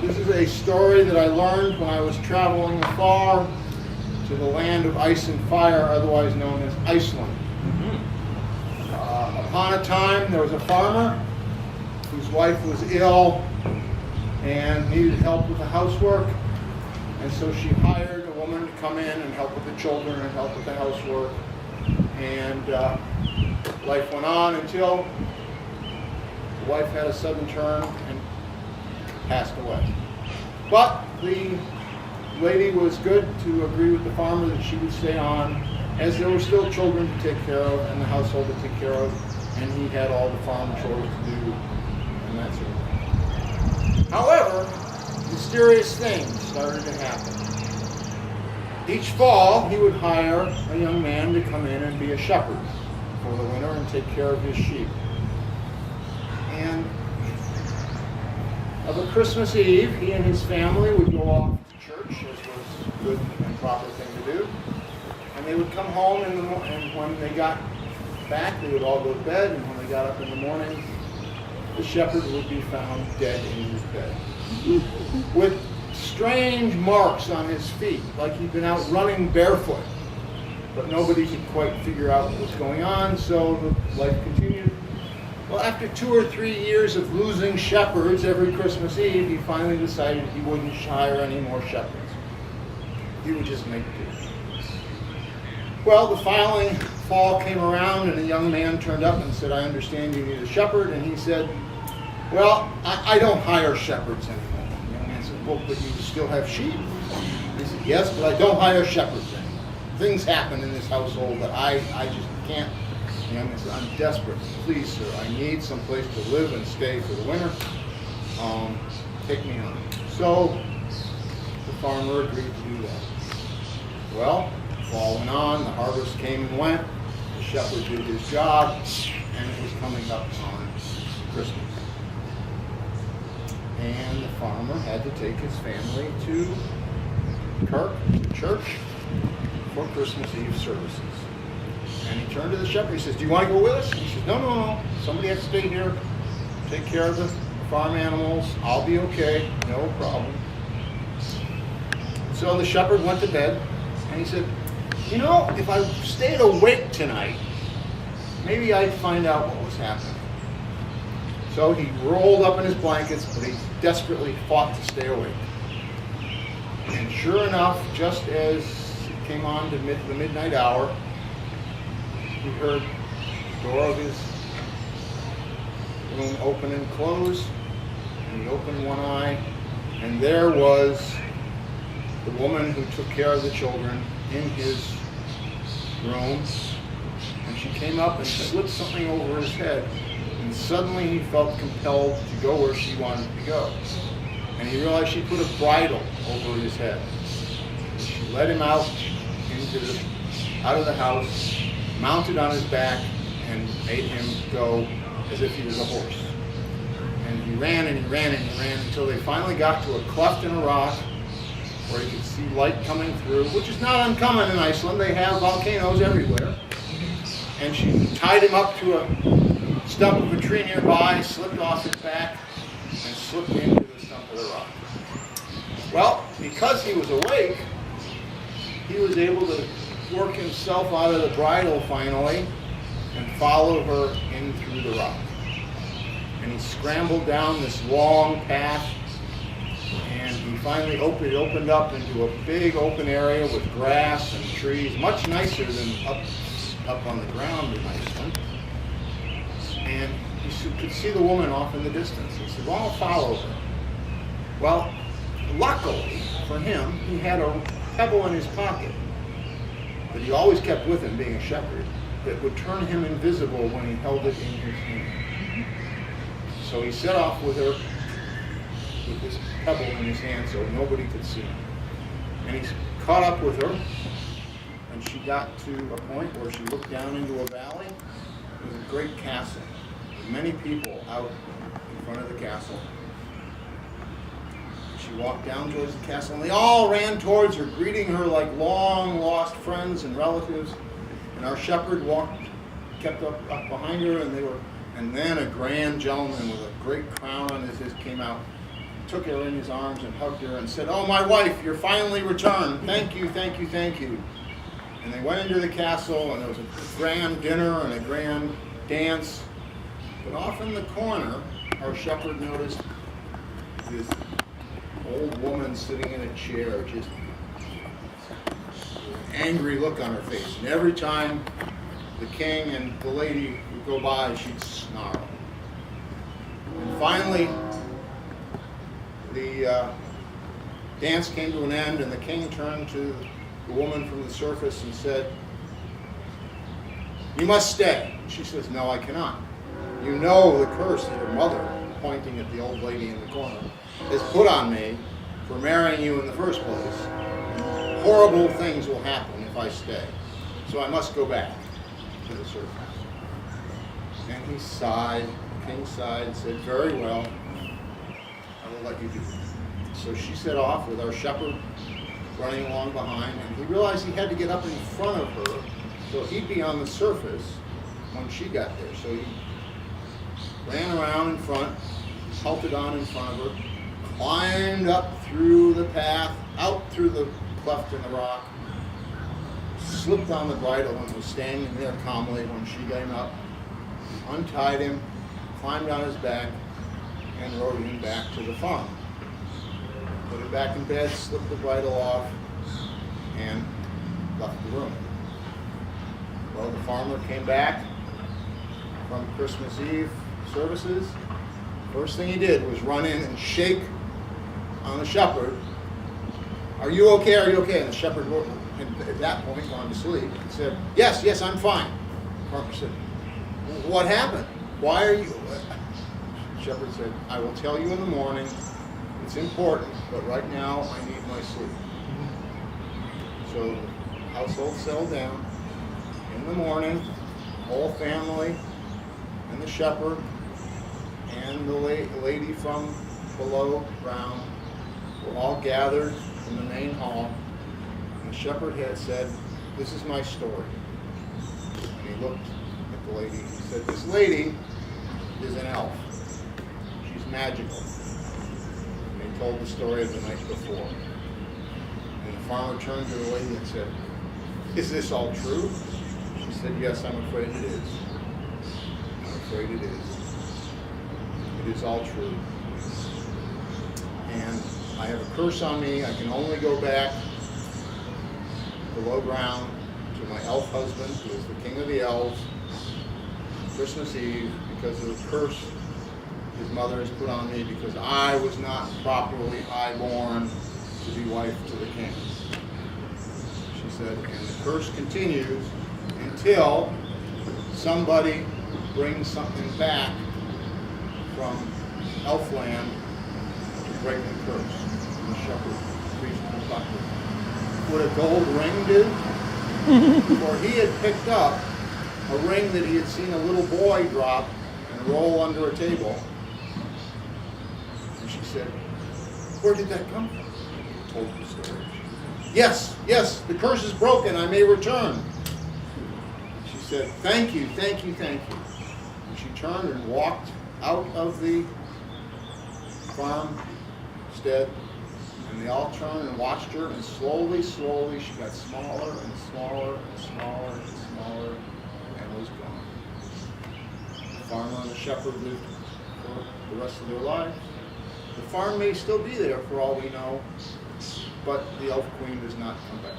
This is a story that I learned when I was traveling afar to the land of ice and fire, otherwise known as Iceland. Upon a time, there was a farmer whose wife was ill and needed help with the housework, and so she hired a woman to come in and help with the children and help with the housework. And life went on until the wife had a sudden turn and passed away. But the lady was good to agree with the farmer that she would stay on, as there were still children to take care of and the household to take care of, and he had all the farm chores to do and that sort of thing. However, mysterious things started to happen. Each fall, he would hire a young man to come in and be a shepherd for the winter and take care of his sheep. And of a Christmas Eve, he and his family would go off to church, as was a good and proper thing to do. And they would come home in the and when they got back, they would all go to bed, and when they got up in the morning, the shepherd would be found dead in his bed, with strange marks on his feet, like he'd been out running barefoot. But nobody could quite figure out what was going on, so the life continued. Well, after 2 or 3 years of losing shepherds every Christmas Eve, he finally decided he wouldn't hire any more shepherds. He would just make do. Well, the following fall came around, and a young man turned up and said, "I understand you need a shepherd." And he said, "Well, I don't hire shepherds anymore." The young man said, "Well, but you still have sheep." He said, "Yes, but I don't hire shepherds anymore. Things happen in this household that I just can't." The young man said, "I'm desperate. Please, sir, I need some place to live and stay for the winter. Take me on." So the farmer agreed to do that. Well, fall went on, the harvest came and went, the shepherd did his job, and it was coming up on Christmas. And the farmer had to take his family to church for Christmas Eve services. And he turned to the shepherd, he says, "Do you want to go with us?" And he says, No. Somebody has to stay here, take care of the farm animals. I'll be okay, no problem." So the shepherd went to bed, and he said, "You know, if I stayed awake tonight, maybe I'd find out what was happening." So he rolled up in his blankets, but he desperately fought to stay awake. And sure enough, just as it came on to the midnight hour, he heard the door of his room open and close, and he opened one eye, and there was the woman who took care of the children in his room, and she came up and slipped something over his head, and suddenly he felt compelled to go where she wanted to go. And he realized she put a bridle over his head. And she led him out of the house, mounted on his back, and made him go as if he was a horse. And he ran and he ran and he ran until they finally got to a cleft in a rock where he could see light coming through, which is not uncommon in Iceland. They have volcanoes everywhere. And she tied him up to a stump of a tree nearby, slipped off his back, and slipped into the stump of the rock. Well, because he was awake, he was able to work himself out of the bridle finally and follow her in through the rock. And he scrambled down this long path, and he finally opened up into a big open area with grass and trees, much nicer than up on the ground in Iceland. And he could see the woman off in the distance. He said, "Well, I'll follow her." Well, luckily for him, he had a pebble in his pocket that he always kept with him, being a shepherd, that would turn him invisible when he held it in his hand. So he set off with her with this pebble in his hand so nobody could see him. And he caught up with her, and she got to a point where she looked down into a valley. It was a great castle, with many people out in front of the castle. She walked down towards the castle, and they all ran towards her, greeting her like long-lost friends and relatives. And our shepherd kept up behind her, and then a grand gentleman with a great crown on his head came out, took her in his arms and hugged her and said, "Oh, my wife, you're finally returned. Thank you, thank you, thank you." And they went into the castle, and there was a grand dinner and a grand dance. But off in the corner, our shepherd noticed this old woman sitting in a chair, just angry look on her face. And every time the king and the lady would go by, she'd snarl. And finally, the dance came to an end, and the king turned to the woman from the surface and said, "You must stay." She says, "No, I cannot. You know the curse that your mother," pointing at the old lady in the corner, "has put on me for marrying you in the first place. Horrible things will happen if I stay. So I must go back to the surface." And he sighed, the king sighed, and said, "Very well, I will let you do it." So she set off with our shepherd running along behind, and he realized he had to get up in front of her so he'd be on the surface when she got there. So he ran around in front, halted on in front of her, climbed up through the path, out through the cleft in the rock, slipped on the bridle and was standing there calmly when she came up, untied him, climbed on his back, and rode him back to the farm. Put him back in bed, slipped the bridle off, and left the room. Well, the farmer came back from Christmas Eve services. First thing he did was run in and shake on the shepherd. "Are you okay? Are you okay?" And the shepherd had at that point gone to sleep and said, "Yes, yes, I'm fine." The farmer said, "What happened? Why are you?" The shepherd said, "I will tell you in the morning. It's important, but right now I need my sleep." So the household settled down. In the morning, the whole family and the shepherd and the lady from below ground were all gathered in the main hall. And the shepherd had said, "This is my story." And he looked at the lady. He said, "This lady is an elf. She's magical." And he told the story of the night before. And the farmer turned to the lady and said, "Is this all true?" She said, "Yes, I'm afraid it is. I'm afraid it is. It is all true. And I have a curse on me. I can only go back below ground to my elf husband, who is the king of the elves, Christmas Eve, because of the curse his mother has put on me because I was not properly highborn to be wife to the king." She said, "And the curse continues until somebody brings something back from Elfland to break the curse." And the shepherd reached in his pocket. "Would a gold ring do?" For he had picked up a ring that he had seen a little boy drop and roll under a table. And she said, "Where did that come from?" He told the story. "Yes, yes, the curse is broken. I may return." She said, "Thank you, thank you, thank you." And she turned and walked out of the farmstead, and they all turned and watched her, and slowly, slowly, she got smaller and smaller and smaller and smaller and was gone. The farmer and the shepherd lived for the rest of their lives. The farm may still be there for all we know, but the elf queen does not come back.